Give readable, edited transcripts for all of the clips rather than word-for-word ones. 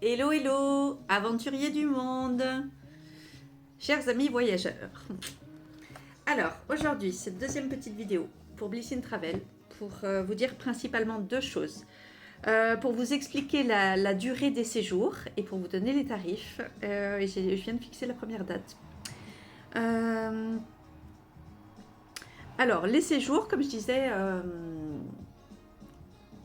Hello, hello, aventuriers du monde, chers amis voyageurs. Alors, aujourd'hui, cette deuxième petite vidéo pour Bliss in Travel, pour vous dire principalement deux choses. Pour vous expliquer la durée des séjours et pour vous donner les tarifs. Je viens de fixer la première date. Alors, les séjours, comme je disais,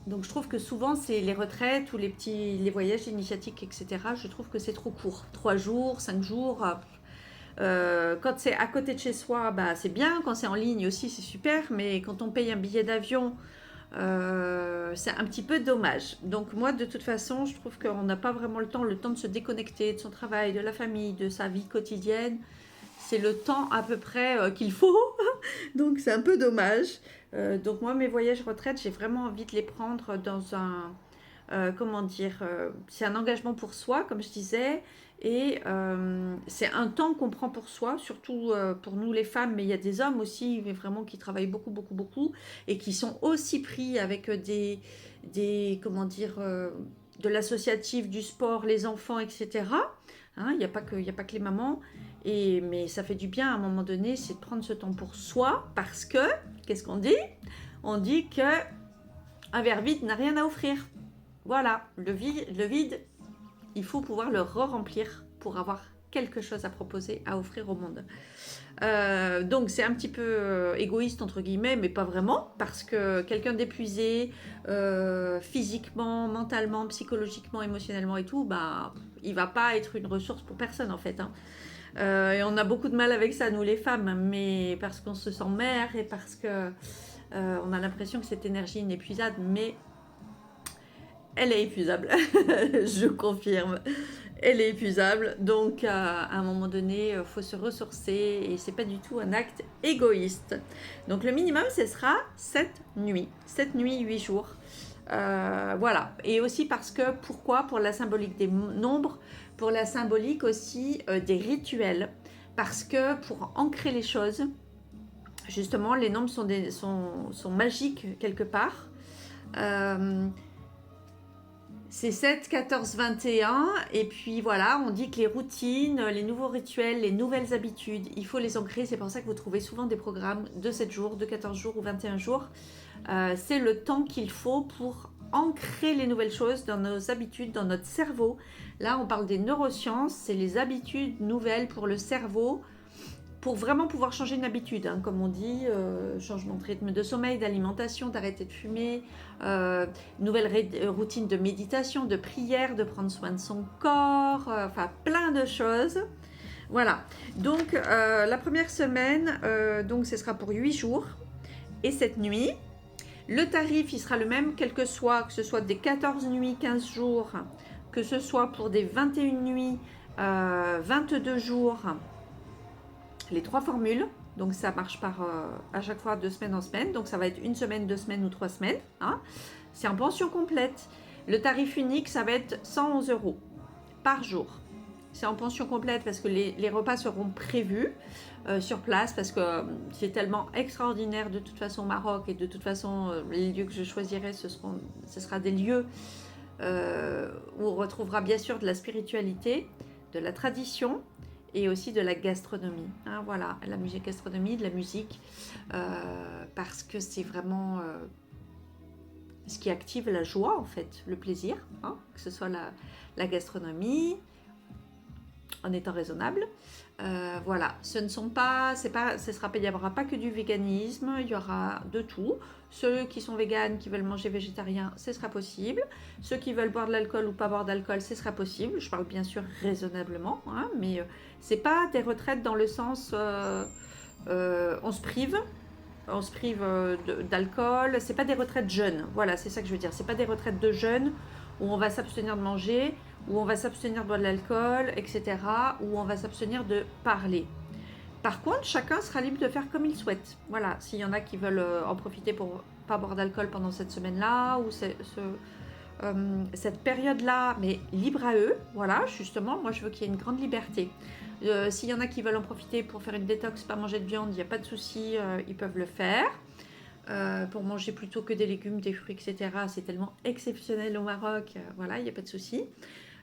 donc je trouve que souvent c'est les retraites ou les voyages initiatiques, etc. Je trouve que c'est trop court. 3 jours, 5 jours. Quand c'est à côté de chez soi, bah, c'est bien. Quand c'est en ligne aussi, c'est super. Mais quand on paye un billet d'avion, c'est un petit peu dommage. Donc moi, de toute façon, je trouve qu'on n'a pas vraiment le temps de se déconnecter de son travail, de la famille, de sa vie quotidienne. C'est le temps à peu près qu'il faut. Donc c'est un peu dommage. Donc moi, mes voyages retraite, j'ai vraiment envie de les prendre dans un... comment dire, c'est un engagement pour soi, comme je disais, et c'est un temps qu'on prend pour soi, surtout pour nous les femmes, mais il y a des hommes aussi, mais vraiment qui travaillent beaucoup, beaucoup, beaucoup, et qui sont aussi pris avec comment dire, de l'associatif, du sport, les enfants, etc. Hein, il n'y a pas que, il y a pas que les mamans, mais ça fait du bien à un moment donné, c'est de prendre ce temps pour soi, parce que, qu'est-ce qu'on dit? On dit que un verre vide n'a rien à offrir. Voilà, le vide, il faut pouvoir le re-remplir pour avoir quelque chose à proposer, à offrir au monde. Donc c'est un petit peu égoïste entre guillemets, mais pas vraiment, parce que quelqu'un d'épuisé, physiquement, mentalement, psychologiquement, émotionnellement et tout, bah, il va pas être une ressource pour personne en fait. Hein. Et on a beaucoup de mal avec ça, nous les femmes, mais parce qu'on se sent mère et parce que on a l'impression que cette énergie est inépuisable, mais elle est épuisable, je confirme. Elle est épuisable, donc à un moment donné, il faut se ressourcer et c'est pas du tout un acte égoïste. Donc le minimum, ce sera 7 nuits. 7 nuits, 8 jours. Voilà. Et aussi parce que, pourquoi? Pour la symbolique des nombres, pour la symbolique aussi des rituels. Parce que pour ancrer les choses, justement, les nombres sont magiques quelque part. Euh, C'est 7, 14, 21. Et puis voilà, on dit que les routines, les nouveaux rituels, les nouvelles habitudes, il faut les ancrer. C'est pour ça que vous trouvez souvent des programmes de 7 jours, de 14 jours ou 21 jours. C'est le temps qu'il faut pour ancrer les nouvelles choses dans nos habitudes, dans notre cerveau. Là, on parle des neurosciences, c'est les habitudes nouvelles pour le cerveau pour vraiment pouvoir changer une habitude, hein, comme on dit, changement de rythme de sommeil, d'alimentation, d'arrêter de fumer, nouvelle routine de méditation, de prière, de prendre soin de son corps, enfin plein de choses. Voilà, donc la première semaine, donc ce sera pour 8 jours et 7 nuits. Le tarif, il sera le même, quel que ce soit des 14 nuits, 15 jours, que ce soit pour des 21 nuits, 22 jours, les 3 formules. Donc ça marche à chaque fois 2 semaines en semaine. Donc ça va être une semaine, 2 semaines ou 3 semaines. Hein. C'est en pension complète. Le tarif unique, ça va être 111 euros par jour. C'est en pension complète parce que les repas seront prévus sur place parce que c'est tellement extraordinaire de toute façon au Maroc et de toute façon les lieux que je choisirai, ce sera des lieux où on retrouvera bien sûr de la spiritualité, de la tradition, et aussi de la gastronomie. Hein, voilà, la musique gastronomie, de la musique, parce que c'est vraiment ce qui active la joie, en fait, le plaisir, hein, que ce soit la gastronomie, en étant raisonnable. Voilà, ce ne il n'y aura pas que du véganisme, il y aura de tout. Ceux qui sont véganes, qui veulent manger végétarien, ce sera possible. Ceux qui veulent boire de l'alcool ou pas boire d'alcool, ce sera possible. Je parle bien sûr raisonnablement, hein, mais c'est pas des retraites dans le sens on se prive d'alcool. C'est pas des retraites jeunes. Voilà, c'est ça que je veux dire. C'est pas des retraites de jeunes où on va s'abstenir de manger, où on va s'abstenir de boire de l'alcool, etc. Où on va s'abstenir de parler. Par contre, chacun sera libre de faire comme il souhaite. Voilà, s'il y en a qui veulent en profiter pour pas boire d'alcool pendant cette semaine-là ou cette période-là, mais libre à eux. Voilà, justement, moi je veux qu'il y ait une grande liberté. S'il y en a qui veulent en profiter pour faire une détox, pas manger de viande, il n'y a pas de souci, ils peuvent le faire. Pour manger plutôt que des légumes, des fruits, etc. C'est tellement exceptionnel au Maroc, voilà, il n'y a pas de souci.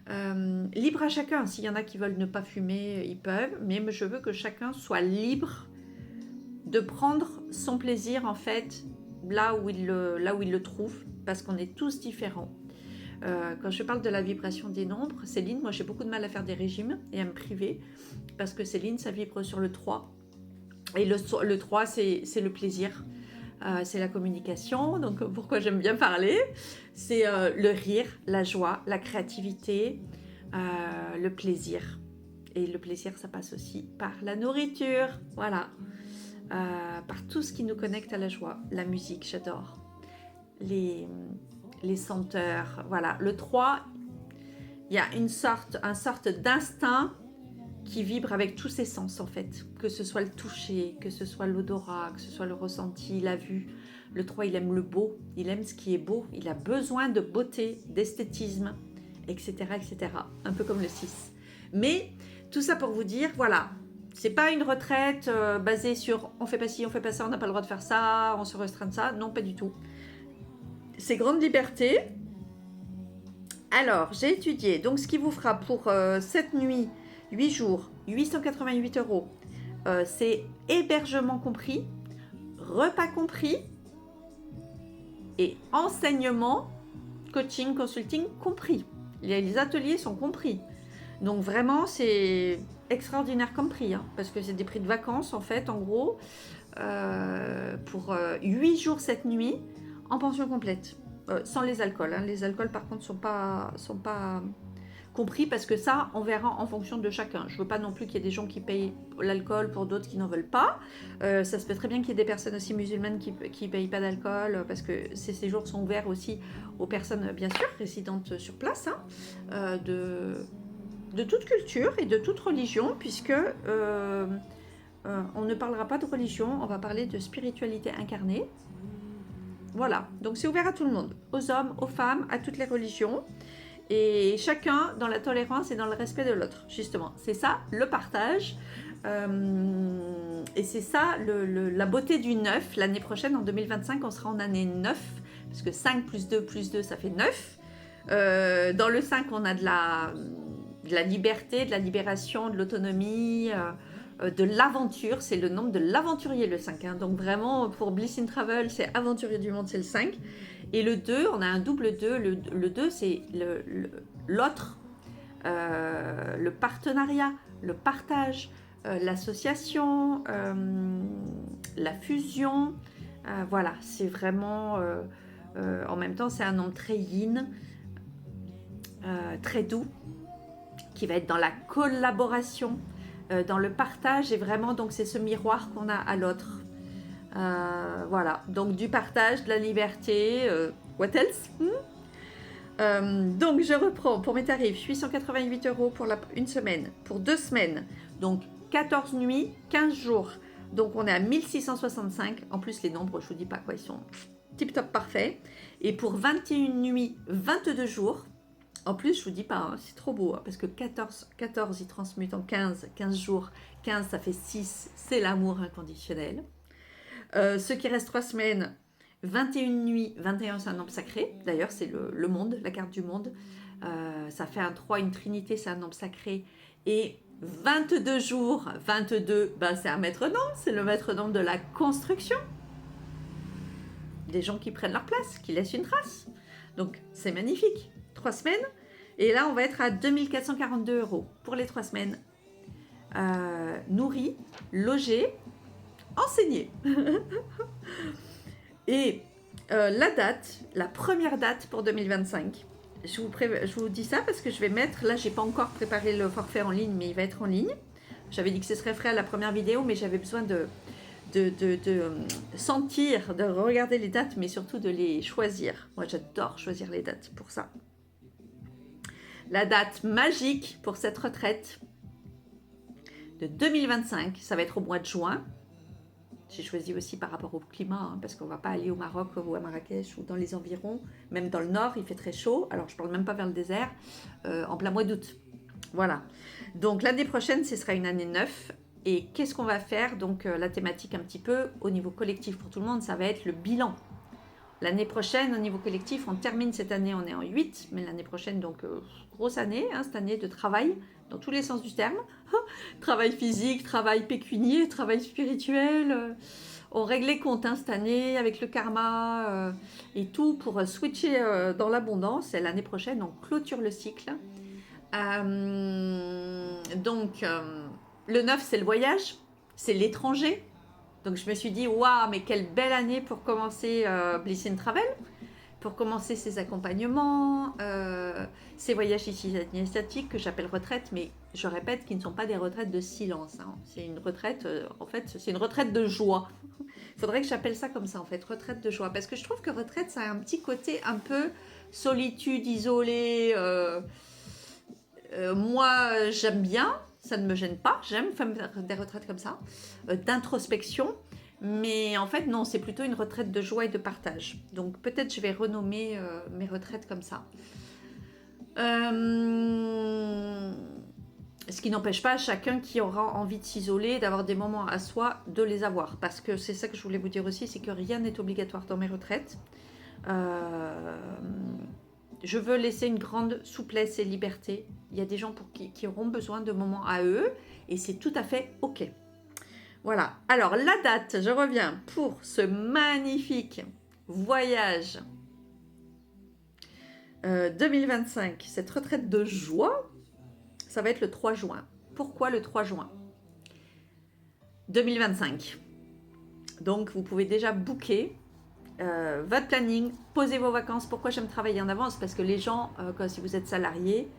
Libre à chacun, s'il y en a qui veulent ne pas fumer, ils peuvent, mais je veux que chacun soit libre de prendre son plaisir en fait là où il le trouve, parce qu'on est tous différents. Quand je parle de la vibration des nombres, Céline, moi j'ai beaucoup de mal à faire des régimes et à me priver, parce que Céline, ça vibre sur le 3. Et le 3, c'est le plaisir, c'est la communication. Donc pourquoi j'aime bien parler, c'est le rire, la joie, la créativité, le plaisir. Et le plaisir, ça passe aussi par la nourriture, voilà. Par tout ce qui nous connecte à la joie. La musique, j'adore. Les senteurs, voilà. Le 3, il y a une sorte d'instinct qui vibre avec tous ses sens en fait. Que ce soit le toucher, que ce soit l'odorat, que ce soit le ressenti, la vue. Le 3, il aime le beau, il aime ce qui est beau. Il a besoin de beauté, d'esthétisme, etc., etc. Un peu comme le 6. Mais tout ça pour vous dire, voilà, c'est pas une retraite basée sur on fait pas ci, on fait pas ça, on n'a pas le droit de faire ça, on se restreint de ça. Non, pas du tout. C'est grande liberté. Alors, j'ai étudié. Donc, ce qui vous fera pour cette nuit, 8 jours, 888 €. C'est hébergement compris, repas compris et enseignement, coaching, consulting compris. Les ateliers sont compris. Donc vraiment, c'est extraordinaire comme prix, hein, parce que c'est des prix de vacances, en fait, en gros, pour 8 jours, 7 nuits, en pension complète, sans les alcools. Hein. Les alcools, par contre, sont pas compris, parce que ça, on verra en fonction de chacun. Je veux pas non plus qu'il y ait des gens qui payent l'alcool pour d'autres qui n'en veulent pas. Ça se peut très bien qu'il y ait des personnes aussi musulmanes qui payent pas d'alcool, parce que ces séjours sont ouverts aussi aux personnes, bien sûr, résidentes sur place, hein, de toute culture et de toute religion, puisque on ne parlera pas de religion, on va parler de spiritualité incarnée. Voilà, donc c'est ouvert à tout le monde, aux hommes, aux femmes, à toutes les religions, et chacun dans la tolérance et dans le respect de l'autre, justement. C'est ça, le partage, et c'est ça, la beauté du 9. L'année prochaine, en 2025, on sera en année 9, parce que 5 plus 2, ça fait 9. Dans le 5, on a de la liberté, de la libération, de l'autonomie, de l'aventure. C'est le nombre de l'aventurier, le 5. Hein. Donc vraiment, pour Bliss in Travel, c'est aventurier du monde, c'est le 5. Et le 2, on a un double 2. Le 2, c'est l'autre, le partenariat, le partage, l'association, la fusion. Voilà, c'est vraiment... en même temps, c'est un nombre très yin, très doux, qui va être dans la collaboration, dans le partage, et vraiment, donc c'est ce miroir qu'on a à l'autre. Voilà, donc du partage, de la liberté, what else? Donc je reprends pour mes tarifs, 888 € pour une semaine, pour 2 semaines, donc 14 nuits, 15 jours, donc on est à 1665, en plus les nombres, je vous dis pas quoi, ils sont tip top parfait, et pour 21 nuits, 22 jours, en plus je vous dis pas, hein, c'est trop beau, hein, parce que 14 ils transmutent en 15 jours, 15 ça fait 6, c'est l'amour inconditionnel. Ceux qui restent 3 semaines, 21 nuits, 21 c'est un nombre sacré, d'ailleurs c'est le monde, la carte du monde, ça fait un 3, une trinité, c'est un nombre sacré, et 22 jours, 22, ben c'est un maître-nombre, c'est le maître-nombre de la construction, des gens qui prennent leur place, qui laissent une trace, donc c'est magnifique. 3 semaines, et là on va être à 2442 € pour les 3 semaines, nourri, logé, enseigné. Et la date, la première date pour 2025, je vous dis ça parce que je vais mettre, là j'ai pas encore préparé le forfait en ligne, mais il va être en ligne. J'avais dit que ce serait frais à la première vidéo, mais j'avais besoin de sentir, de regarder les dates, mais surtout de les choisir. Moi j'adore choisir les dates pour ça. La date magique pour cette retraite de 2025, ça va être au mois de juin. J'ai choisi aussi par rapport au climat, hein, parce qu'on ne va pas aller au Maroc ou à Marrakech ou dans les environs. Même dans le nord, il fait très chaud. Alors, je ne parle même pas vers le désert, en plein mois d'août. Voilà. Donc, l'année prochaine, ce sera une année 9. Et qu'est-ce qu'on va faire? Donc, la thématique un petit peu au niveau collectif pour tout le monde, ça va être le bilan. L'année prochaine, au niveau collectif, on termine cette année, on est en 8, mais l'année prochaine, donc grosse année, hein, cette année de travail, dans tous les sens du terme. Travail physique, travail pécunier, travail spirituel. On règle les comptes hein, cette année avec le karma et tout pour switcher dans l'abondance. Et l'année prochaine, on clôture le cycle. Donc, le 9, c'est le voyage, c'est l'étranger. Donc, je me suis dit, waouh, mais quelle belle année pour commencer Bliss in Travel, pour commencer ces accompagnements, ces voyages initiatiques que j'appelle retraites, mais je répète, qui ne sont pas des retraites de silence. Hein. C'est une retraite, en fait, c'est une retraite de joie. Il faudrait que j'appelle ça comme ça, en fait, retraite de joie. Parce que je trouve que retraite, ça a un petit côté un peu solitude, isolé. Moi, j'aime bien, ça ne me gêne pas. J'aime faire des retraites comme ça, d'introspection. Mais en fait, non, c'est plutôt une retraite de joie et de partage. Donc peut-être je vais renommer mes retraites comme ça. Ce qui n'empêche pas chacun qui aura envie de s'isoler, d'avoir des moments à soi, de les avoir. Parce que c'est ça que je voulais vous dire aussi, c'est que rien n'est obligatoire dans mes retraites. Je veux laisser une grande souplesse et liberté. Il y a des gens qui auront besoin de moments à eux et c'est tout à fait OK. Voilà. Alors, la date, je reviens pour ce magnifique voyage 2025, cette retraite de joie, ça va être le 3 juin. Pourquoi le 3 juin 2025. Donc, vous pouvez déjà booker votre planning, posez vos vacances. Pourquoi j'aime travailler en avance? Parce que les gens, si vous êtes salarié,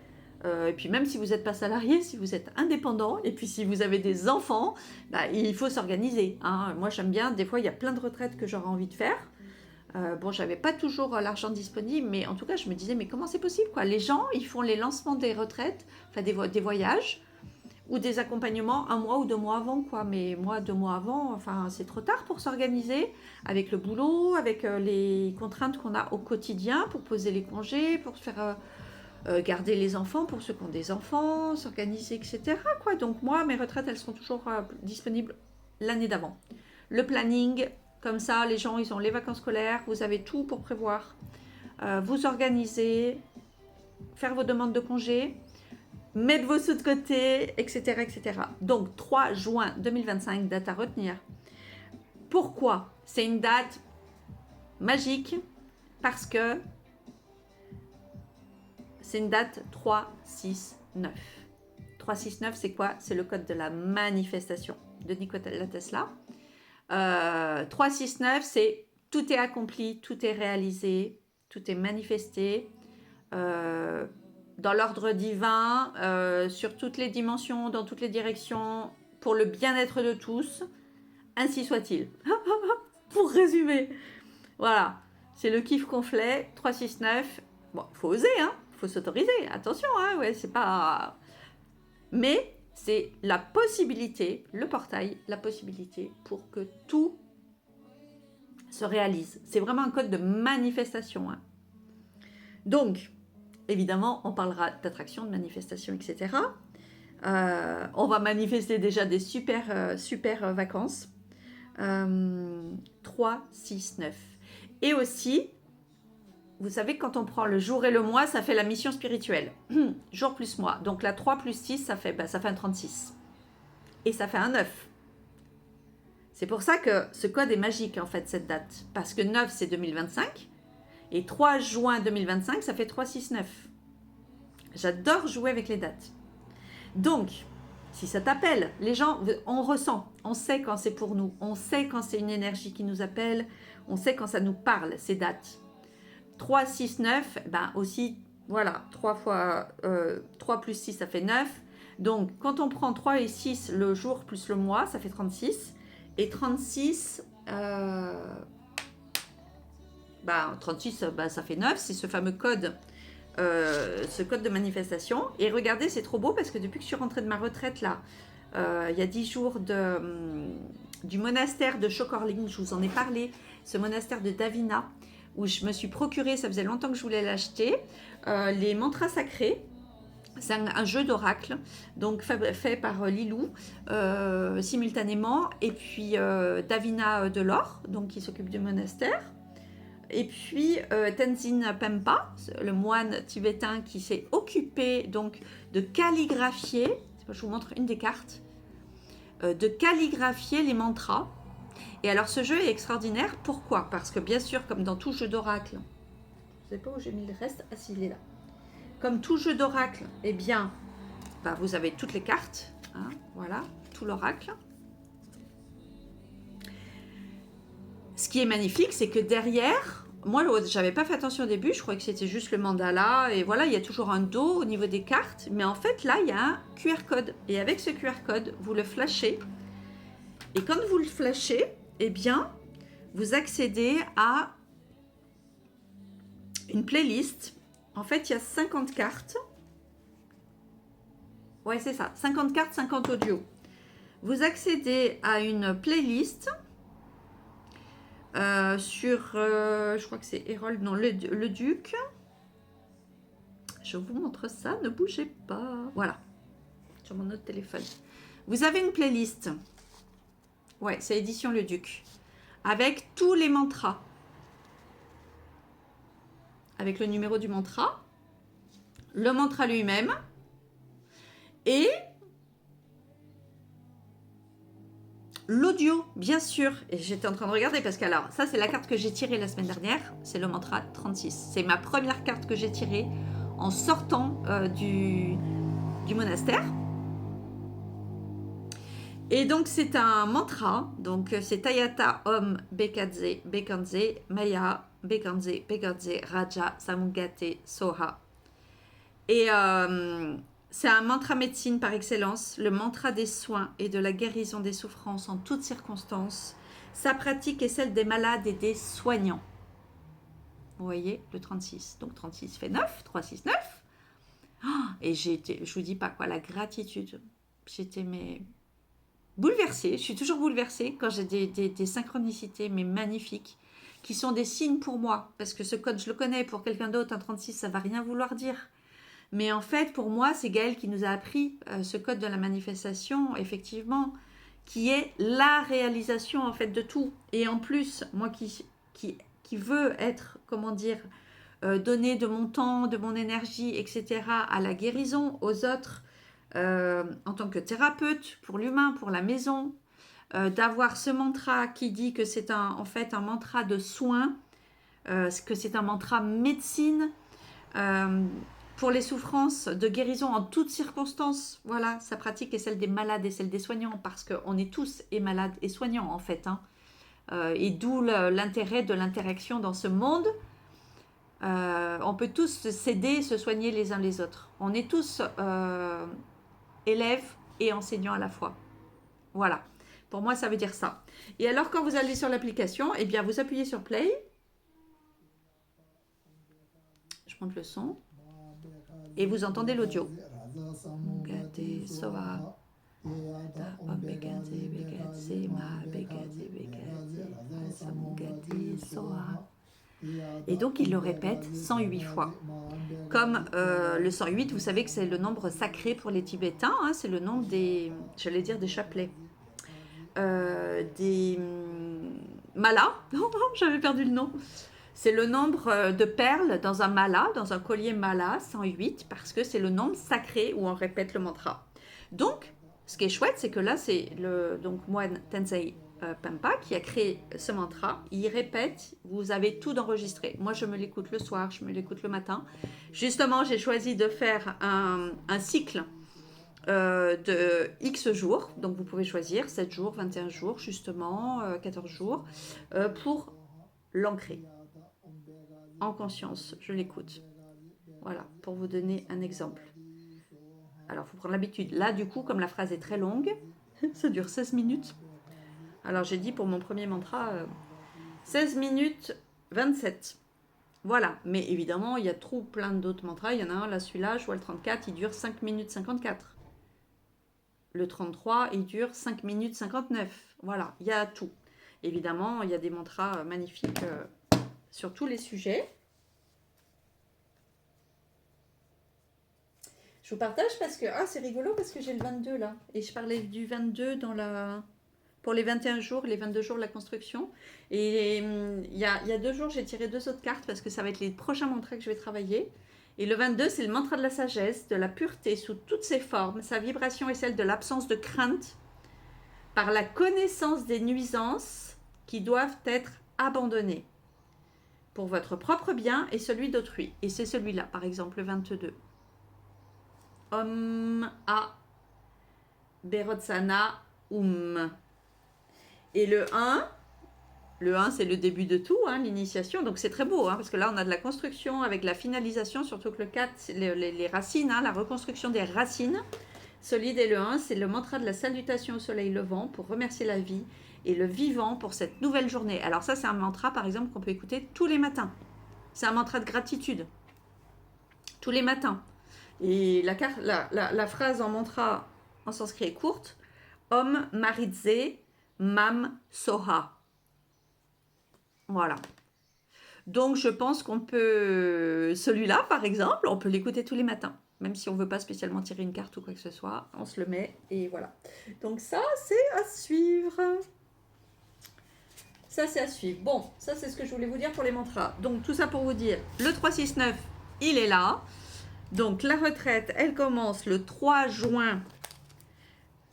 et puis même si vous n'êtes pas salarié, si vous êtes indépendant, et puis si vous avez des enfants, bah, il faut s'organiser. Hein. Moi j'aime bien, des fois il y a plein de retraites que j'aurais envie de faire. Bon, j'avais pas toujours l'argent disponible, mais en tout cas je me disais, mais comment c'est possible quoi? Les gens, ils font les lancements des retraites, enfin des voyages, ou des accompagnements 1 mois ou 2 mois avant, quoi. Mais moi, 2 mois avant, enfin, c'est trop tard pour s'organiser avec le boulot, avec les contraintes qu'on a au quotidien pour poser les congés, pour faire garder les enfants, pour ceux qui ont des enfants, s'organiser, etc. Quoi. Donc moi, mes retraites, elles seront toujours disponibles l'année d'avant. Le planning, comme ça, les gens, ils ont les vacances scolaires, vous avez tout pour prévoir, vous organiser, faire vos demandes de congés, mettre vos sous de côté, etc., etc. Donc, 3 juin 2025, date à retenir. Pourquoi? C'est une date magique parce que c'est une date 369. 369, c'est quoi? C'est le code de la manifestation de Nikola Tesla. 369, c'est tout est accompli, tout est réalisé, tout est manifesté. Dans l'ordre divin, sur toutes les dimensions, dans toutes les directions, pour le bien-être de tous, ainsi soit-il. Pour résumer, voilà, c'est le kiff complet, 369. Bon, il faut oser, hein, il faut s'autoriser, attention, hein, ouais, c'est pas... Mais c'est la possibilité, le portail, la possibilité pour que tout se réalise. C'est vraiment un code de manifestation. Hein. Donc, évidemment, on parlera d'attraction, de manifestation, etc. On va manifester déjà des super vacances. 3, 6, 9. Et aussi, vous savez, quand on prend le jour et le mois, ça fait la mission spirituelle. Jour plus mois. Donc la 3 plus 6, ça fait un 36. Et ça fait un 9. C'est pour ça que ce code est magique, en fait, cette date. Parce que 9, c'est 2025. Et 3 juin 2025, ça fait 3, 6, 9. J'adore jouer avec les dates. Donc, si ça t'appelle, les gens, on ressent, on sait quand c'est pour nous, on sait quand c'est une énergie qui nous appelle, on sait quand ça nous parle, ces dates. 3, 6, 9, ben aussi, voilà, 3 plus 6, ça fait 9. Donc, quand on prend 3 et 6, le jour plus le mois, ça fait 36. Et 36, 36, ça fait 9, c'est ce fameux code. Ce code de manifestation. Et regardez, c'est trop beau parce que depuis que je suis rentrée de ma retraite là, il y a 10 jours du monastère de Chocorling, je vous en ai parlé, ce monastère de Davina, où je me suis procuré, ça faisait longtemps que je voulais l'acheter, les mantras sacrés. C'est un jeu d'oracle, donc fait par Lilou simultanément, et puis Davina Delors, donc qui s'occupe du monastère. Et puis Tenzin Pempa, le moine tibétain qui s'est occupé donc de calligraphier, je vous montre une des cartes, de calligraphier les mantras. Et alors ce jeu est extraordinaire, pourquoi? Parce que bien sûr, comme dans tout jeu d'oracle, je ne sais pas où j'ai mis le reste, ah si, il est là. Comme tout jeu d'oracle, eh bien, bah, vous avez toutes les cartes, hein, voilà, tout l'oracle. Ce qui est magnifique, c'est que derrière, moi, j'avais pas fait attention au début, je croyais que c'était juste le mandala, et voilà, il y a toujours un dos au niveau des cartes, mais en fait, là, il y a un QR code, et avec ce QR code, vous le flashez, et quand vous le flashez, eh bien, vous accédez à une playlist. En fait, il y a 50 cartes. Ouais, c'est ça, 50 cartes, 50 audios. Vous accédez à une playlist sur, je crois que c'est Hérold, non, le Duc. Je vous montre ça, ne bougez pas. Voilà, sur mon autre téléphone. Vous avez une playlist. Ouais, c'est édition Le Duc. Avec tous les mantras. Avec le numéro du mantra. Le mantra lui-même. Et l'audio, bien sûr. Et j'étais en train de regarder parce que, alors, ça, c'est la carte que j'ai tirée la semaine dernière. C'est le mantra 36. C'est ma première carte que j'ai tirée en sortant du monastère. Et donc, c'est un mantra. Donc, c'est Tayata Om Bekadze Bekanze Maya Bekanze Bekanze Raja Samungate Soha. Et c'est un mantra médecine par excellence, le mantra des soins et de la guérison des souffrances en toutes circonstances. Sa pratique est celle des malades et des soignants. Vous voyez, le 36. Donc 36 fait 9, 3, 6, 9. Oh, et j'ai été, je vous dis pas quoi, la gratitude. J'étais bouleversée, je suis toujours bouleversée quand j'ai des synchronicités, mais magnifiques, qui sont des signes pour moi. Parce que ce code, je le connais, pour quelqu'un d'autre, un 36, ça va rien vouloir dire. Mais en fait, pour moi, c'est Gaël qui nous a appris ce code de la manifestation, effectivement, qui est la réalisation en fait de tout. Et en plus, moi qui veux être, comment dire, donner de mon temps, de mon énergie, etc., à la guérison, aux autres, en tant que thérapeute, pour l'humain, pour la maison, d'avoir ce mantra qui dit que c'est en fait un mantra de soins, que c'est un mantra médecine, pour les souffrances de guérison en toutes circonstances. Voilà, sa pratique est celle des malades et celle des soignants, parce qu'on est tous et malades et soignants en fait. Hein. Et d'où l'intérêt de l'interaction dans ce monde. On peut tous s'aider et se soigner les uns les autres. On est tous élèves et enseignants à la fois. Voilà. Pour moi, ça veut dire ça. Et alors, quand vous allez sur l'application, eh bien, vous appuyez sur Play. Je monte le son. Et vous entendez l'audio. Et donc il le répète 108 fois. Comme le 108, vous savez que c'est le nombre sacré pour les Tibétains, hein, c'est le nombre des, j'allais dire des chapelets, des malas, j'avais perdu le nom. C'est le nombre de perles dans un mala, dans un collier mala, 108, parce que c'est le nombre sacré où on répète le mantra. Donc, ce qui est chouette, c'est que là, c'est le moine Tenzin Pempa qui a créé ce mantra. Il répète, vous avez tout enregistré. Moi, je me l'écoute le soir, je me l'écoute le matin. Justement, j'ai choisi de faire un cycle de X jours. Donc, vous pouvez choisir 7 jours, 21 jours, justement, 14 jours, pour l'ancrer en conscience. Je l'écoute. Voilà, pour vous donner un exemple. Alors, il faut prendre l'habitude. Là, du coup, comme la phrase est très longue, ça dure 16 minutes. Alors, j'ai dit pour mon premier mantra, 16 minutes 27. Voilà, mais évidemment, il y a trop plein d'autres mantras. Il y en a un, là, celui-là, je vois le 34, il dure 5 minutes 54. Le 33, il dure 5 minutes 59. Voilà, il y a tout. Évidemment, il y a des mantras magnifiques sur tous les sujets. Je vous partage parce que c'est rigolo parce que j'ai le 22 là. Et je parlais du 22 dans la pour les 21 jours, les 22 jours de la construction. Et il y a 2 jours, j'ai tiré 2 autres cartes parce que ça va être les prochains mantras que je vais travailler. Et le 22, c'est le mantra de la sagesse, de la pureté sous toutes ses formes. Sa vibration est celle de l'absence de crainte par la connaissance des nuisances qui doivent être abandonnées pour votre propre bien et celui d'autrui. Et c'est celui-là, par exemple, le 22. Om A Berotsana Et le 1, c'est le début de tout, hein, l'initiation. Donc c'est très beau, hein, parce que là, on a de la construction avec la finalisation, surtout que le 4, c'est les racines, hein, la reconstruction des racines solides. Et le 1, c'est le mantra de la salutation au soleil levant pour remercier la vie et le vivant pour cette nouvelle journée. Alors ça, c'est un mantra, par exemple, qu'on peut écouter tous les matins. C'est un mantra de gratitude. Tous les matins. Et la phrase en mantra en sanskrit est courte. Om Maritze Mam Soha. Voilà. Donc, je pense qu'on peut... Celui-là, par exemple, on peut l'écouter tous les matins. Même si on ne veut pas spécialement tirer une carte ou quoi que ce soit, on se le met et voilà. Donc ça, c'est à suivre. Ça, c'est à suivre. Bon, ça, c'est ce que je voulais vous dire pour les mantras. Donc, tout ça pour vous dire, le 369, il est là. Donc, la retraite, elle commence le 3 juin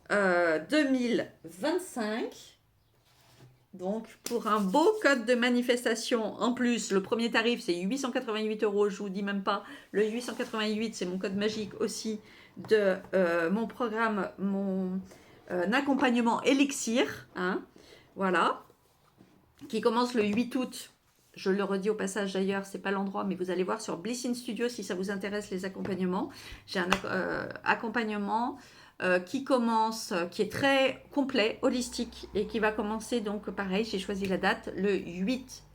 2025. Donc, pour un beau code de manifestation, en plus, le premier tarif, c'est 888 €. Je vous dis même pas. Le 888, c'est mon code magique aussi de mon programme, mon accompagnement Elixir. Hein, voilà. Qui commence le 8 août. Je le redis au passage d'ailleurs, c'est pas l'endroit, mais vous allez voir sur Bliss in Studio si ça vous intéresse les accompagnements. J'ai un accompagnement qui commence, qui est très complet, holistique, et qui va commencer donc pareil, j'ai choisi la date, le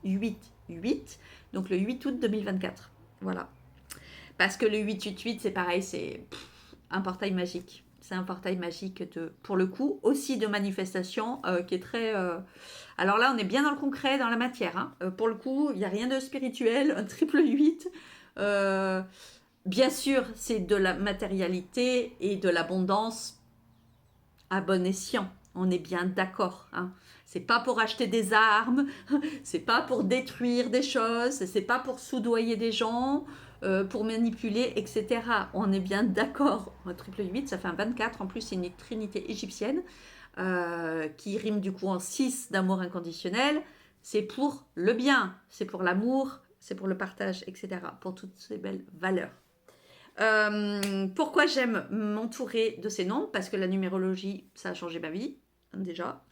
8-8-8, donc le 8 août 2024. Voilà. Parce que le 8-8-8, c'est pareil, c'est un portail magique. C'est un portail magique, pour le coup, aussi de manifestation, qui est très... Alors là, on est bien dans le concret, dans la matière. Hein. Pour le coup, il n'y a rien de spirituel, un triple 8. Bien sûr, c'est de la matérialité et de l'abondance à bon escient. On est bien d'accord. Hein. C'est pas pour acheter des armes, c'est pas pour détruire des choses, c'est pas pour soudoyer des gens, pour manipuler, etc. On est bien d'accord. Un triple 8, ça fait un 24. En plus, c'est une trinité égyptienne qui rime du coup en 6 d'amour inconditionnel. C'est pour le bien, c'est pour l'amour, c'est pour le partage, etc. Pour toutes ces belles valeurs. Pourquoi j'aime m'entourer de ces noms? Parce que la numérologie, ça a changé ma vie, déjà.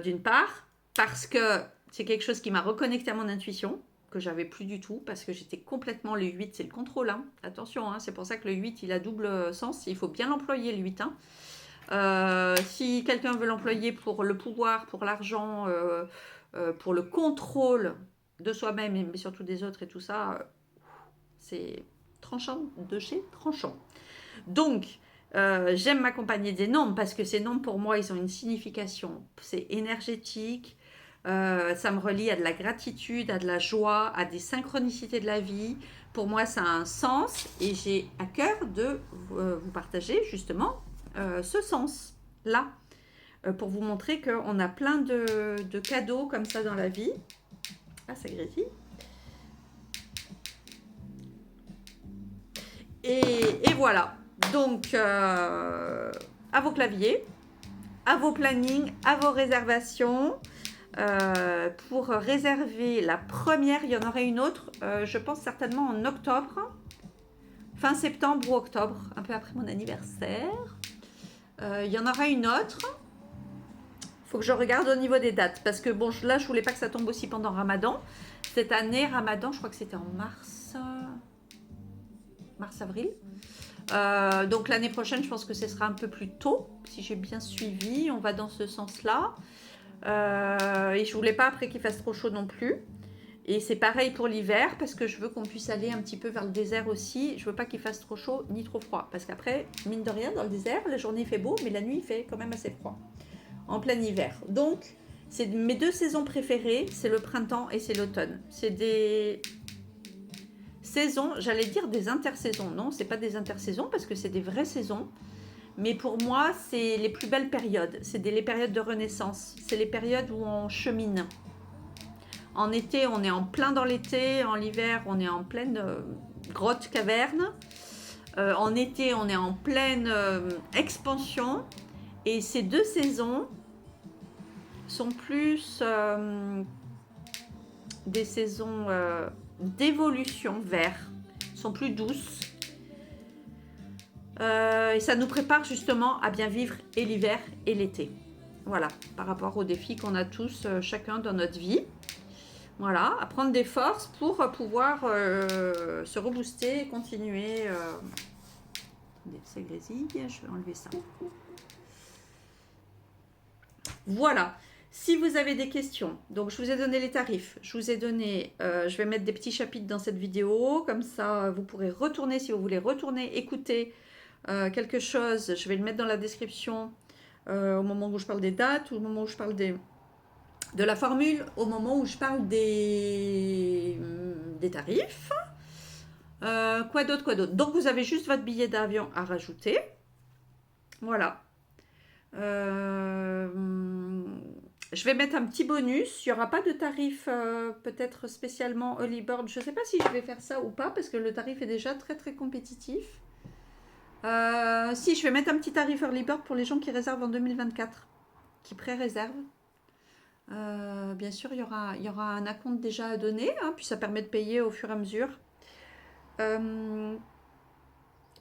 D'une part, parce que c'est quelque chose qui m'a reconnecté à mon intuition, que j'avais plus du tout, parce que j'étais complètement... Le 8, c'est le contrôle. Hein. Attention, hein, c'est pour ça que le 8, il a double sens. Il faut bien l'employer, le 8. Hein. Si quelqu'un veut l'employer pour le pouvoir, pour l'argent, pour le contrôle de soi-même, mais surtout des autres et tout ça, c'est tranchant de chez tranchant. Donc, j'aime m'accompagner des nombres parce que ces nombres, pour moi, ils ont une signification. C'est énergétique, ça me relie à de la gratitude, à de la joie, à des synchronicités de la vie. Pour moi, ça a un sens et j'ai à cœur de vous partager justement ce sens-là, pour vous montrer qu'on a plein de cadeaux comme ça dans la vie. Ah, ça grésille. Et voilà. Donc, à vos claviers, à vos plannings, à vos réservations. Pour réserver la première, il y en aurait une autre, je pense certainement en octobre. Fin septembre ou octobre, un peu après mon anniversaire. Il y en aura une autre. Il faut que je regarde au niveau des dates. Parce que bon, là, je voulais pas que ça tombe aussi pendant Ramadan. Cette année, Ramadan, je crois que c'était en mars-avril. Donc l'année prochaine, je pense que ce sera un peu plus tôt. Si j'ai bien suivi, on va dans ce sens-là. Et je voulais pas après qu'il fasse trop chaud non plus. Et c'est pareil pour l'hiver, parce que je veux qu'on puisse aller un petit peu vers le désert aussi. Je veux pas qu'il fasse trop chaud ni trop froid. Parce qu'après, mine de rien, dans le désert, la journée il fait beau, mais la nuit il fait quand même assez froid. En plein hiver. Donc, c'est mes 2 saisons préférées, c'est le printemps et c'est l'automne. C'est des saisons, j'allais dire des intersaisons. Non, c'est pas des intersaisons, parce que c'est des vraies saisons. Mais pour moi, c'est les plus belles périodes. C'est les périodes de renaissance. C'est les périodes où on chemine. En été, on est en plein dans l'été. En hiver, on est en pleine grotte caverne. En été, on est en pleine expansion. Et ces deux saisons sont plus des saisons d'évolution vers, sont plus douces. Et ça nous prépare justement à bien vivre et l'hiver et l'été. Voilà, par rapport aux défis qu'on a tous, chacun dans notre vie. Voilà, à prendre des forces pour pouvoir se rebooster et continuer. Ça grésille, je vais enlever ça. Voilà. Si vous avez des questions, donc je vous ai donné les tarifs, je vous ai donné, je vais mettre des petits chapitres dans cette vidéo, comme ça vous pourrez retourner, si vous voulez retourner, écouter quelque chose, je vais le mettre dans la description au moment où je parle des dates, ou au moment où je parle de la formule, au moment où je parle des tarifs. Quoi d'autre. Donc vous avez juste votre billet d'avion à rajouter. Voilà. Je vais mettre un petit bonus. Il n'y aura pas de tarif peut-être spécialement Early Bird. Je ne sais pas si je vais faire ça ou pas parce que le tarif est déjà très très compétitif. Si, je vais mettre un petit tarif Early Bird pour les gens qui réservent en 2024, qui pré-réservent. Bien sûr, il y aura un acompte déjà à donner, hein, puis ça permet de payer au fur et à mesure.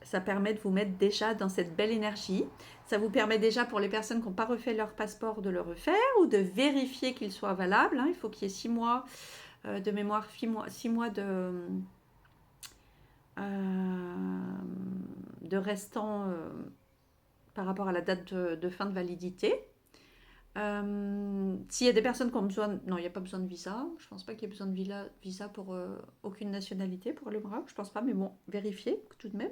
Ça permet de vous mettre déjà dans cette belle énergie. Ça vous permet déjà pour les personnes qui n'ont pas refait leur passeport de le refaire ou de vérifier qu'il soit valable. Hein. Il faut qu'il y ait 6 mois de mémoire, 6 mois de restant par rapport à la date de fin de validité. S'il y a des personnes qui ont besoin... Non, il n'y a pas besoin de visa. Je ne pense pas qu'il y ait besoin de visa pour aucune nationalité pour le Maroc. Je ne pense pas, mais bon, vérifiez tout de même.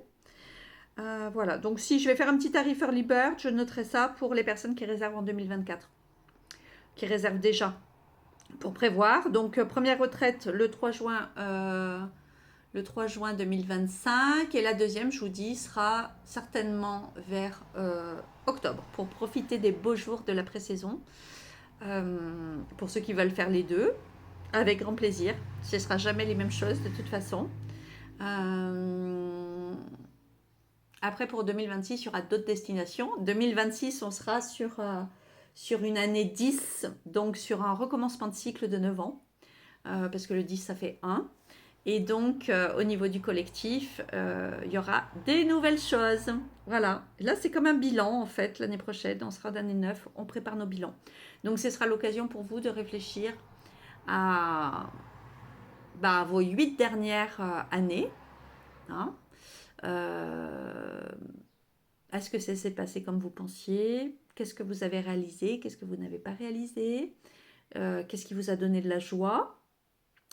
Voilà, donc si je vais faire un petit tarif Early Bird, je noterai ça pour les personnes qui réservent en 2024, qui réservent déjà pour prévoir. Donc première retraite le 3 juin 2025 et la deuxième, je vous dis, sera certainement vers octobre pour profiter des beaux jours de la pré-saison. Pour ceux qui veulent faire les deux, avec grand plaisir. Ce ne sera jamais les mêmes choses de toute façon. Après, pour 2026, il y aura d'autres destinations. 2026, on sera sur une année 10, donc sur un recommencement de cycle de 9 ans, parce que le 10, ça fait 1. Et donc, au niveau du collectif, il y aura des nouvelles choses. Voilà. Là, c'est comme un bilan, en fait, l'année prochaine. On sera d'année 9, on prépare nos bilans. Donc, ce sera l'occasion pour vous de réfléchir à vos 8 dernières années. Hein. Est-ce que ça s'est passé comme vous pensiez? Qu'est-ce que vous avez réalisé? Qu'est-ce que vous n'avez pas réalisé? Qu'est-ce qui vous a donné de la joie?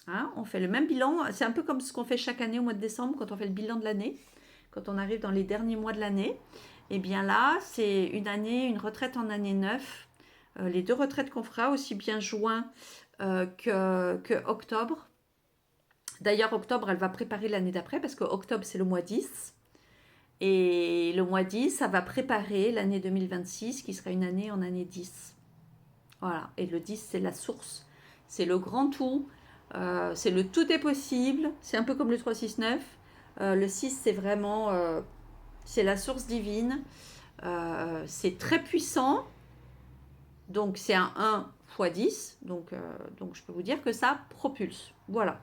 Hein, on fait le même bilan. C'est un peu comme ce qu'on fait chaque année au mois de décembre quand on fait le bilan de l'année. Quand on arrive dans les derniers mois de l'année. Et bien là, c'est une retraite en année 9. Les deux retraites qu'on fera, aussi bien juin que octobre. D'ailleurs, octobre, elle va préparer l'année d'après parce que octobre, c'est le mois 10. Et le mois 10, ça va préparer l'année 2026 qui sera une année en année 10. Voilà. Et le 10, c'est la source. C'est le grand tout. C'est le tout est possible. C'est un peu comme le 3-6-9. Le 6, c'est vraiment... c'est la source divine. C'est très puissant. Donc, c'est un 1 x 10. Donc, je peux vous dire que ça propulse. Voilà.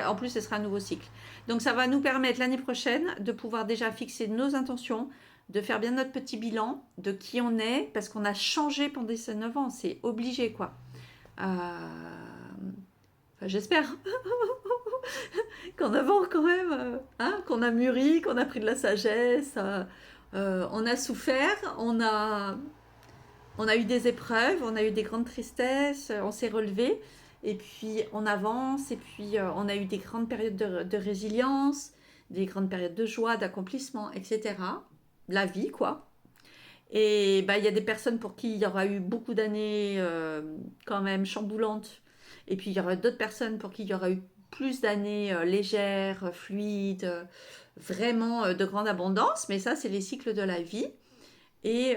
En plus, ce sera un nouveau cycle. Donc, ça va nous permettre l'année prochaine de pouvoir déjà fixer nos intentions, de faire bien notre petit bilan de qui on est, parce qu'on a changé pendant ces 9 ans. C'est obligé, quoi. J'espère qu'en avant, quand même, qu'on a mûri, qu'on a pris de la sagesse, on a souffert, on a eu des épreuves, on a eu des grandes tristesses, on s'est relevé. Et puis on avance, et puis on a eu des grandes périodes de résilience, des grandes périodes de joie, d'accomplissement, etc. La vie, quoi. Et il y a des personnes pour qui il y aura eu beaucoup d'années quand même chamboulantes. Et puis il y aura d'autres personnes pour qui il y aura eu plus d'années légères, fluides, vraiment de grande abondance. Mais ça, c'est les cycles de la vie. Et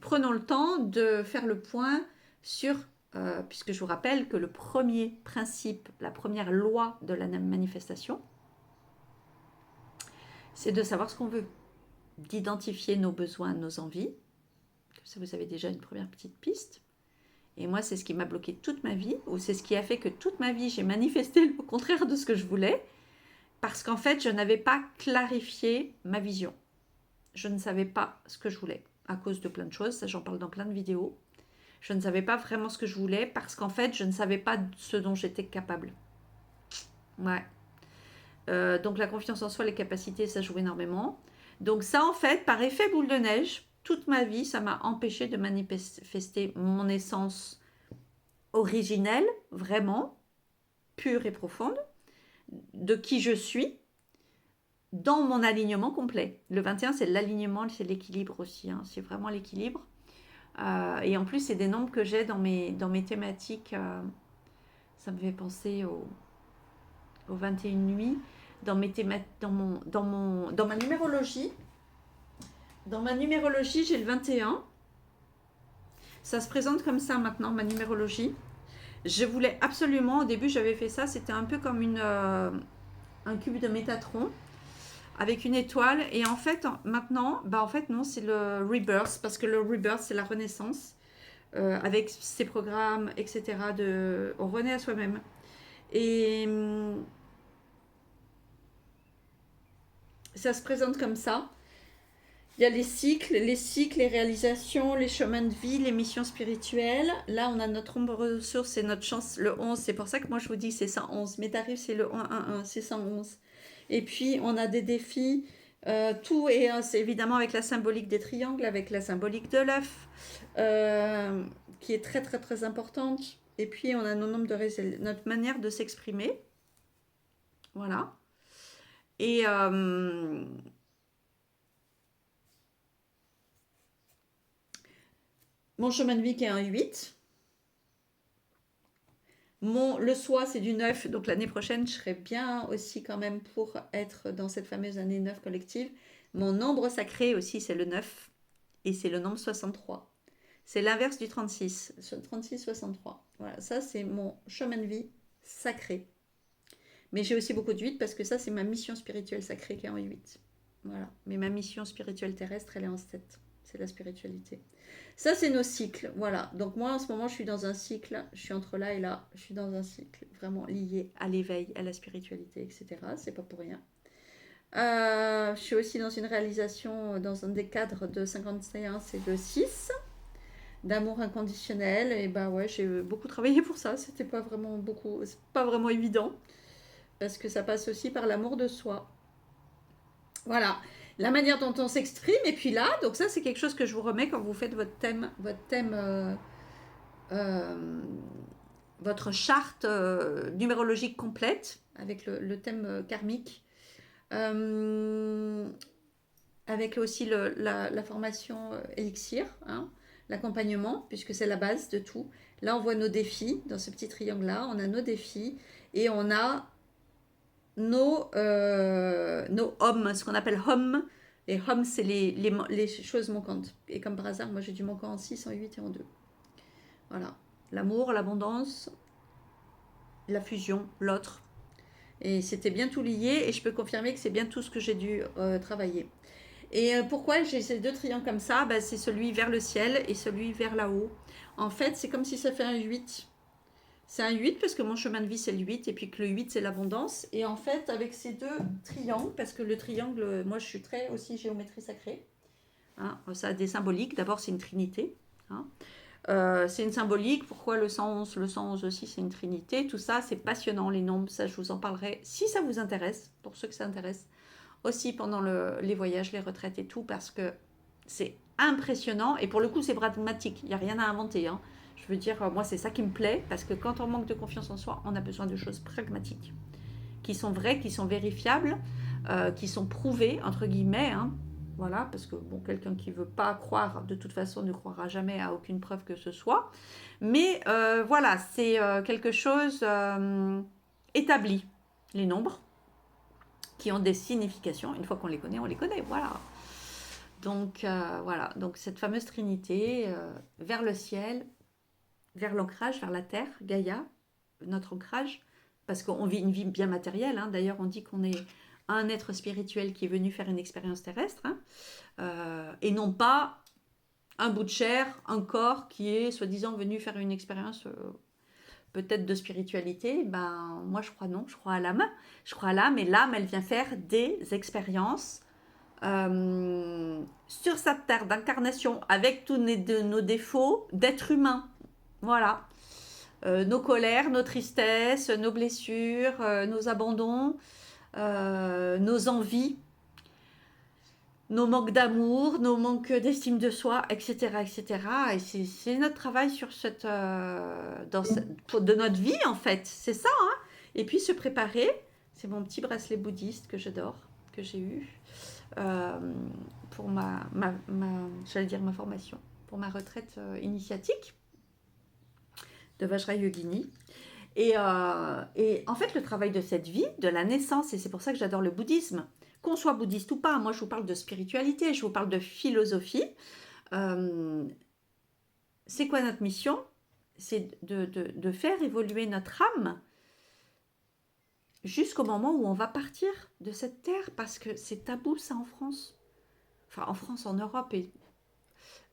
prenons le temps de faire le point sur, puisque je vous rappelle que le premier principe, la première loi de la manifestation, c'est de savoir ce qu'on veut, d'identifier nos besoins, nos envies. Ça, vous avez déjà une première petite piste. Et moi, c'est ce qui m'a bloqué toute ma vie, ou c'est ce qui a fait que toute ma vie, j'ai manifesté le contraire de ce que je voulais, parce qu'en fait, je n'avais pas clarifié ma vision. Je ne savais pas ce que je voulais, à cause de plein de choses, ça j'en parle dans plein de vidéos. Je ne savais pas vraiment ce que je voulais, parce qu'en fait, je ne savais pas ce dont j'étais capable. Ouais. Donc la confiance en soi, les capacités, ça joue énormément. Donc ça, en fait, par effet boule de neige, toute ma vie, ça m'a empêché de manifester mon essence originelle, vraiment, pure et profonde, de qui je suis, dans mon alignement complet. Le 21, c'est l'alignement, c'est l'équilibre aussi, hein, c'est vraiment l'équilibre. Et en plus, c'est des nombres que j'ai dans mes thématiques. Ça me fait penser aux 21 nuits. Dans ma numérologie. Dans ma numérologie, j'ai le 21. Ça se présente comme ça maintenant, ma numérologie. Je voulais absolument, au début j'avais fait ça, c'était un peu comme un cube de Métatron avec une étoile. Et en fait, maintenant, en fait non, c'est le Rebirth, parce que le Rebirth, c'est la renaissance, avec ses programmes, etc. On renaît à soi-même. Et ça se présente comme ça. Il y a les cycles, les réalisations, les chemins de vie, les missions spirituelles. Là, on a notre ombre ressource, c'est notre chance, le 11. C'est pour ça que moi, je vous dis c'est 111. Mes tarifs, c'est le 111, c'est 111. Et puis, on a des défis. Tout est c'est évidemment avec la symbolique des triangles, avec la symbolique de l'œuf, qui est très, très, très importante. Et puis, on a notre manière de s'exprimer. Voilà. Et... mon chemin de vie qui est un 8. Le soi, c'est du 9. Donc l'année prochaine, je serai bien aussi quand même pour être dans cette fameuse année 9 collective. Mon nombre sacré aussi, c'est le 9. Et c'est le nombre 63. C'est l'inverse du 36. 36-63. Voilà, ça c'est mon chemin de vie sacré. Mais j'ai aussi beaucoup de 8 parce que ça, c'est ma mission spirituelle sacrée qui est en 8. Voilà. Mais ma mission spirituelle terrestre, elle est en 7. C'est la spiritualité. Ça, c'est nos cycles. Voilà. Donc, moi, en ce moment, je suis dans un cycle. Je suis entre là et là. Je suis dans un cycle vraiment lié à l'éveil, à la spiritualité, etc. C'est pas pour rien. Je suis aussi dans une réalisation, dans un des cadres de 51, c'est le 6, d'amour inconditionnel. Et bah ouais, j'ai beaucoup travaillé pour ça. C'est pas vraiment évident. Parce que ça passe aussi par l'amour de soi. Voilà. La manière dont on s'exprime, et puis là, donc ça c'est quelque chose que je vous remets quand vous faites votre thème, votre charte numérologique complète, avec le thème karmique, avec aussi la formation Elixir, hein, l'accompagnement, puisque c'est la base de tout. Là on voit nos défis, dans ce petit triangle-là, on a nos défis, et on a nos hommes, ce qu'on appelle hommes. Les hommes, c'est les choses manquantes. Et comme par hasard, moi j'ai du manquant en 6, en 8 et en 2. Voilà. L'amour, l'abondance, la fusion, l'autre. Et c'était bien tout lié, et je peux confirmer que c'est bien tout ce que j'ai dû travailler. Et pourquoi j'ai ces deux triangles comme ça, c'est celui vers le ciel et celui vers là-haut. En fait, c'est comme si ça fait un 8. C'est un 8 parce que mon chemin de vie c'est le 8 et puis que le 8 c'est l'abondance. Et en fait avec ces deux triangles, parce que le triangle, moi je suis très aussi géométrie sacrée, hein, ça a des symboliques, d'abord c'est une trinité, hein. C'est une symbolique, pourquoi le 111 aussi c'est une trinité, tout ça c'est passionnant les nombres, ça je vous en parlerai si ça vous intéresse, pour ceux que ça intéresse, aussi pendant les voyages, les retraites et tout, parce que c'est impressionnant et pour le coup c'est pragmatique, il n'y a rien à inventer, hein. Je veux dire, moi, c'est ça qui me plaît, parce que quand on manque de confiance en soi, on a besoin de choses pragmatiques, qui sont vraies, qui sont vérifiables, qui sont prouvées, entre guillemets, hein. Voilà, parce que bon, quelqu'un qui ne veut pas croire, de toute façon, ne croira jamais à aucune preuve que ce soit. Mais voilà, c'est quelque chose établi, les nombres, qui ont des significations. Une fois qu'on les connaît, voilà. Donc voilà, donc cette fameuse trinité, vers le ciel, vers l'ancrage, vers la terre, Gaïa, notre ancrage, parce qu'on vit une vie bien matérielle, hein. D'ailleurs on dit qu'on est un être spirituel qui est venu faire une expérience terrestre, hein, et non pas un bout de chair, un corps qui est soi-disant venu faire une expérience peut-être de spiritualité. Ben moi je crois non, je crois à l'âme, et l'âme elle vient faire des expériences sur cette terre d'incarnation avec tous nos défauts d'être humain. Voilà. Nos colères, nos tristesses, nos blessures, nos abandons, nos envies, nos manques d'amour, nos manques d'estime de soi, etc. etc. Et c'est notre travail sur de notre vie, en fait. C'est ça, hein. Et puis se préparer, c'est mon petit bracelet bouddhiste que j'adore, que j'ai eu, pour j'allais dire ma formation, pour ma retraite initiatique de Vajrayogini. Et en fait, le travail de cette vie, de la naissance, et c'est pour ça que j'adore le bouddhisme, qu'on soit bouddhiste ou pas, moi je vous parle de spiritualité, je vous parle de philosophie. C'est quoi notre mission? C'est de faire évoluer notre âme jusqu'au moment où on va partir de cette terre, parce que c'est tabou ça en France. Enfin en France, en Europe, et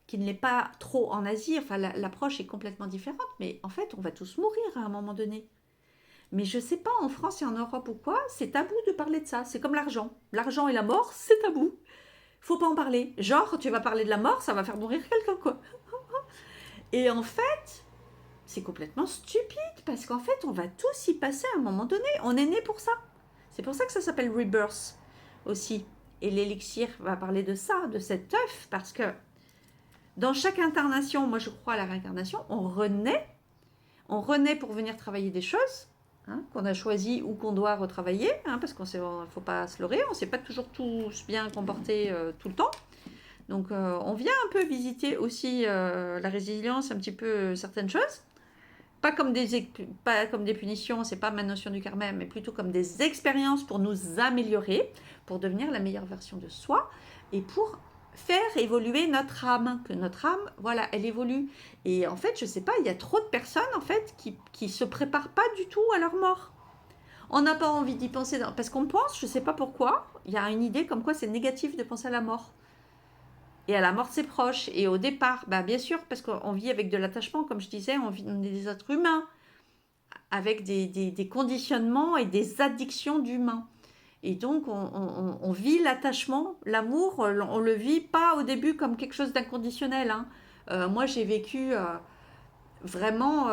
qui ne l'est pas trop en Asie, enfin l'approche est complètement différente, mais en fait on va tous mourir à un moment donné. Mais je sais pas, en France et en Europe ou quoi, c'est tabou de parler de ça. C'est comme l'argent. L'argent et la mort, c'est tabou. Faut pas en parler. Genre, tu vas parler de la mort, ça va faire mourir quelqu'un, quoi. Et en fait, c'est complètement stupide, parce qu'en fait, on va tous y passer à un moment donné. On est né pour ça. C'est pour ça que ça s'appelle Rebirth aussi. Et l'élixir va parler de ça, de cet œuf, parce que dans chaque incarnation, moi je crois à la réincarnation, on renaît pour venir travailler des choses, hein, qu'on a choisi ou qu'on doit retravailler, hein, parce qu'il ne faut pas se leurrer, on ne s'est pas toujours tous bien comporté tout le temps. Donc on vient un peu visiter aussi la résilience, un petit peu certaines choses. Pas comme des punitions, c'est pas ma notion du karma, mais plutôt comme des expériences pour nous améliorer, pour devenir la meilleure version de soi, et pour faire évoluer notre âme, que notre âme, voilà, elle évolue. Et en fait, je sais pas, il y a trop de personnes en fait qui se préparent pas du tout à leur mort. On n'a pas envie d'y penser, parce qu'on pense, je sais pas pourquoi, il y a une idée comme quoi c'est négatif de penser à la mort. Et à la mort de ses proches. Et au départ, bah bien sûr, parce qu'on vit avec de l'attachement, comme je disais, on est des êtres humains, avec des conditionnements et des addictions d'humains. Et donc, on vit l'attachement, l'amour, on le vit pas au début comme quelque chose d'inconditionnel, hein. Moi, j'ai vécu vraiment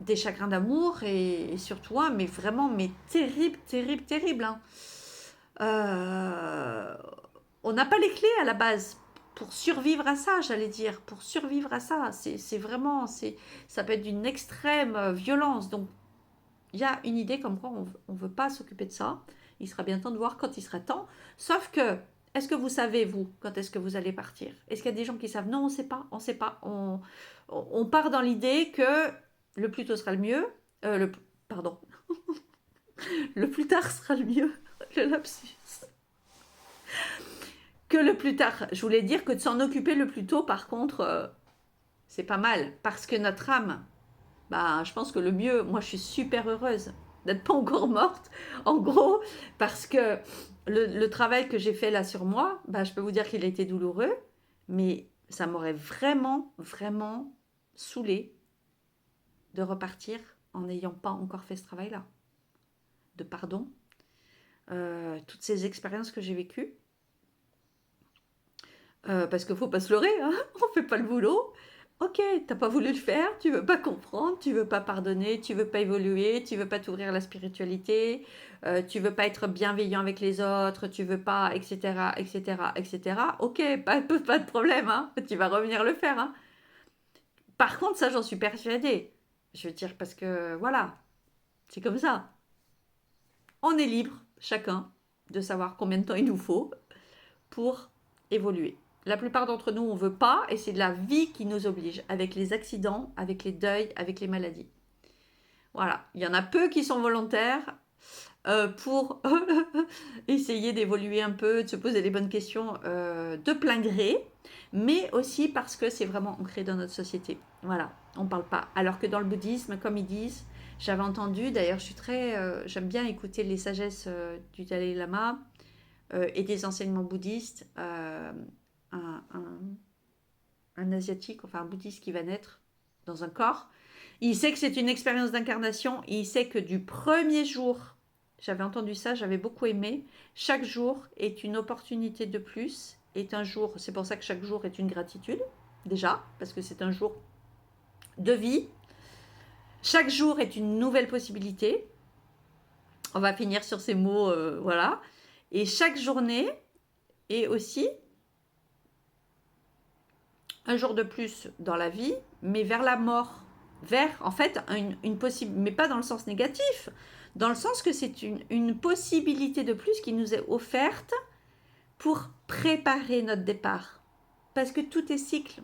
des chagrins d'amour, et surtout mais vraiment, mais terrible, terrible, terrible, hein. On n'a pas les clés à la base pour survivre à ça, j'allais dire, pour survivre à ça. C'est vraiment, ça peut être d'une extrême violence. Donc, il y a une idée comme quoi on ne veut pas s'occuper de ça. Il sera bien temps de voir quand il sera temps. Sauf que, est-ce que vous savez, vous, quand est-ce que vous allez partir? Est-ce qu'il y a des gens qui savent? Non, on ne sait pas, on ne sait pas. On part dans l'idée que le plus tôt sera le mieux. Pardon. Le plus tard sera le mieux. Le lapsus. Que le plus tard. Je voulais dire que de s'en occuper le plus tôt, par contre, c'est pas mal. Parce que notre âme, bah, je pense que le mieux, moi je suis super heureuse d'être pas encore morte, en gros, parce que le travail que j'ai fait là sur moi, bah, je peux vous dire qu'il a été douloureux, mais ça m'aurait vraiment, vraiment saoulé de repartir en n'ayant pas encore fait ce travail-là. De pardon, toutes ces expériences que j'ai vécues, parce qu'il ne faut pas se leurrer, hein, on ne fait pas le boulot. Ok, t'as pas voulu le faire, tu veux pas comprendre, tu veux pas pardonner, tu veux pas évoluer, tu veux pas t'ouvrir à la spiritualité, tu veux pas être bienveillant avec les autres, tu veux pas, etc., etc., etc. Ok, pas de problème, hein, tu vas revenir le faire, hein. Par contre, ça, j'en suis persuadée. Je veux dire, parce que voilà, c'est comme ça. On est libre, chacun, de savoir combien de temps il nous faut pour évoluer. La plupart d'entre nous, on ne veut pas, et c'est la vie qui nous oblige, avec les accidents, avec les deuils, avec les maladies. Voilà, il y en a peu qui sont volontaires, pour essayer d'évoluer un peu, de se poser les bonnes questions de plein gré, mais aussi parce que c'est vraiment ancré dans notre société. Voilà, on ne parle pas. Alors que dans le bouddhisme, comme ils disent, j'avais entendu, d'ailleurs j'aime bien écouter les sagesses du Dalai Lama et des enseignements bouddhistes. Un, un, un asiatique, enfin un bouddhiste qui va naître dans un corps, il sait que c'est une expérience d'incarnation, il sait que du premier jour, j'avais entendu ça, j'avais beaucoup aimé, chaque jour est une opportunité de plus, est un jour, c'est pour ça que chaque jour est une gratitude, déjà, parce que c'est un jour de vie, chaque jour est une nouvelle possibilité, on va finir sur ces mots, voilà, et chaque journée est aussi un jour de plus dans la vie, mais vers la mort. Vers, en fait, une possible, mais pas dans le sens négatif, dans le sens que c'est une possibilité de plus qui nous est offerte pour préparer notre départ. Parce que tout est cycle.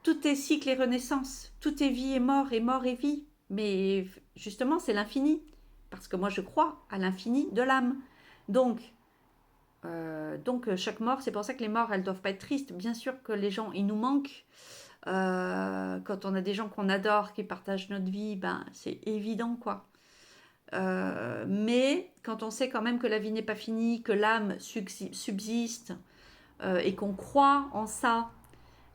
Tout est cycle et renaissance. Tout est vie et mort et vie. Mais justement, c'est l'infini. Parce que moi, je crois à l'infini de l'âme. Donc, chaque mort, c'est pour ça que les morts, elles ne doivent pas être tristes. Bien sûr que les gens, ils nous manquent. Quand on a des gens qu'on adore, qui partagent notre vie, ben, c'est évident, quoi. Mais quand on sait quand même que la vie n'est pas finie, que l'âme subsiste, et qu'on croit en ça,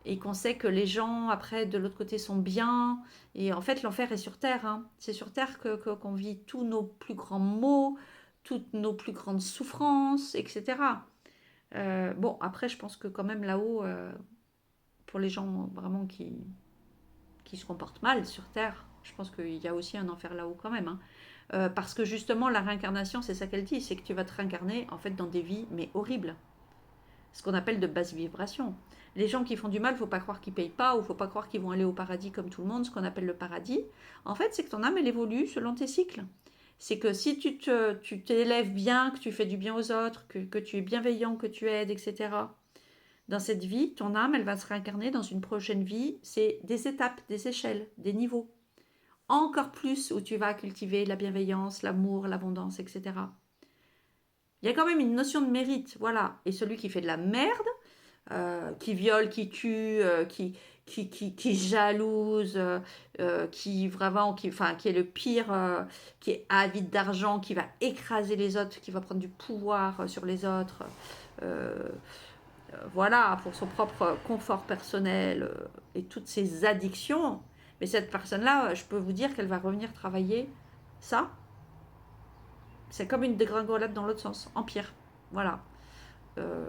et qu'on sait que les gens, après, de l'autre côté, sont bien, et en fait, l'enfer est sur Terre, hein. C'est sur Terre qu'on vit tous nos plus grands maux, toutes nos plus grandes souffrances, etc. Bon, après, je pense que quand même là-haut, pour les gens vraiment qui se comportent mal sur Terre, je pense qu'il y a aussi un enfer là-haut quand même, hein. Parce que justement, la réincarnation, c'est ça qu'elle dit, c'est que tu vas te réincarner en fait dans des vies, mais horribles. Ce qu'on appelle de basse vibration. Les gens qui font du mal, il ne faut pas croire qu'ils ne payent pas, ou il ne faut pas croire qu'ils vont aller au paradis comme tout le monde, ce qu'on appelle le paradis. En fait, c'est que ton âme, elle évolue selon tes cycles. C'est que si tu t'élèves bien, que tu fais du bien aux autres, que tu es bienveillant, que tu aides, etc., dans cette vie, ton âme, elle va se réincarner dans une prochaine vie. C'est des étapes, des échelles, des niveaux. Encore plus où tu vas cultiver la bienveillance, l'amour, l'abondance, etc. Il y a quand même une notion de mérite, voilà. Et celui qui fait de la merde, qui viole, qui tue, qui jalouse, qui vraiment, qui est le pire, qui est avide d'argent, qui va écraser les autres, qui va prendre du pouvoir sur les autres, euh, voilà, pour son propre confort personnel et toutes ses addictions. Mais cette personne-là, je peux vous dire qu'elle va revenir travailler ça. C'est comme une dégringolade dans l'autre sens, en pire. Voilà. Euh,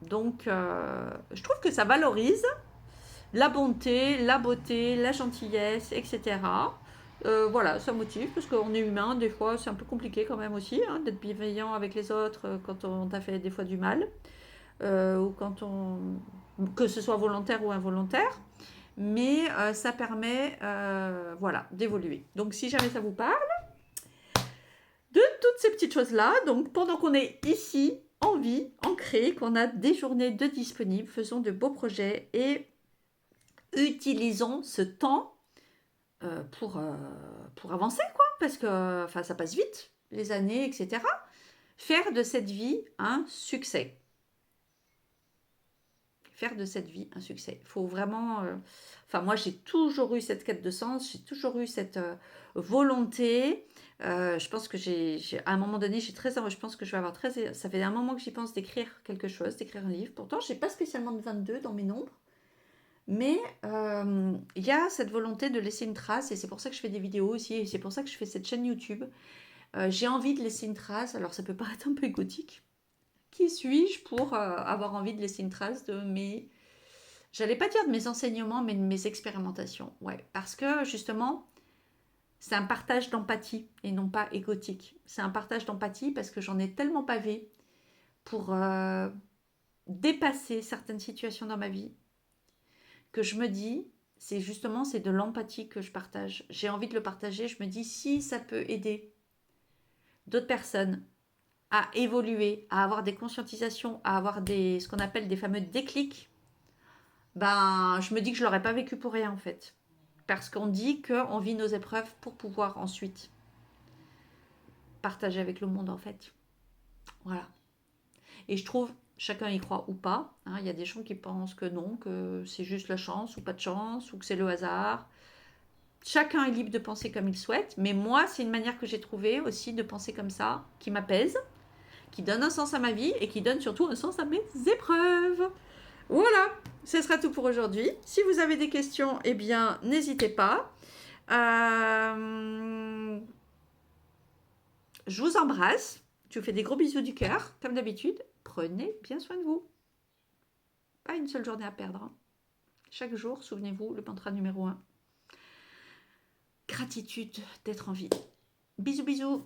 donc, je trouve que ça valorise la bonté, la beauté, la gentillesse, etc. Voilà, ça motive, parce qu'on est humain, des fois c'est un peu compliqué quand même aussi, hein, d'être bienveillant avec les autres quand on t'a fait des fois du mal. Ou quand on, que ce soit volontaire ou involontaire, mais ça permet voilà, d'évoluer. Donc si jamais ça vous parle, de toutes ces petites choses-là, donc pendant qu'on est ici, en vie, ancré, qu'on a des journées de disponibles, faisons de beaux projets et utilisons ce temps euh, pour, euh, pour avancer, quoi, parce que ça passe vite, les années, etc. Faire de cette vie un succès. Faire de cette vie un succès. Il faut vraiment... moi, j'ai toujours eu cette quête de sens, j'ai toujours eu cette volonté. Je pense que à un moment donné, je pense que je vais avoir ça fait un moment que j'y pense d'écrire quelque chose, d'écrire un livre. Pourtant, je n'ai pas spécialement de 22 dans mes nombres. Mais il y a cette volonté de laisser une trace et c'est pour ça que je fais des vidéos aussi et c'est pour ça que je fais cette chaîne YouTube. J'ai envie de laisser une trace, alors ça peut paraître un peu égotique. Qui suis-je pour avoir envie de laisser une trace de mes... J'allais pas dire de mes enseignements, mais de mes expérimentations. Ouais, parce que justement, c'est un partage d'empathie et non pas égotique. C'est un partage d'empathie parce que j'en ai tellement pavé pour dépasser certaines situations dans ma vie que je me dis, c'est de l'empathie que je partage. J'ai envie de le partager. Je me dis, si ça peut aider d'autres personnes à évoluer, à avoir des conscientisations, à avoir ce qu'on appelle des fameux déclics, ben, je me dis que je l'aurais pas vécu pour rien en fait. Parce qu'on dit qu'on vit nos épreuves pour pouvoir ensuite partager avec le monde en fait. Voilà. Et je trouve, chacun y croit ou pas, hein, il y a des gens qui pensent que non, que c'est juste la chance ou pas de chance, ou que c'est le hasard. Chacun est libre de penser comme il souhaite, mais moi, c'est une manière que j'ai trouvée aussi de penser comme ça, qui m'apaise, qui donne un sens à ma vie et qui donne surtout un sens à mes épreuves. Voilà, ce sera tout pour aujourd'hui. Si vous avez des questions, eh bien, n'hésitez pas. Je vous embrasse. Je vous fais des gros bisous du cœur, comme d'habitude. Prenez bien soin de vous. Pas une seule journée à perdre. Hein. Chaque jour, souvenez-vous, le mantra numéro 1. Gratitude d'être en vie. Bisous, bisous.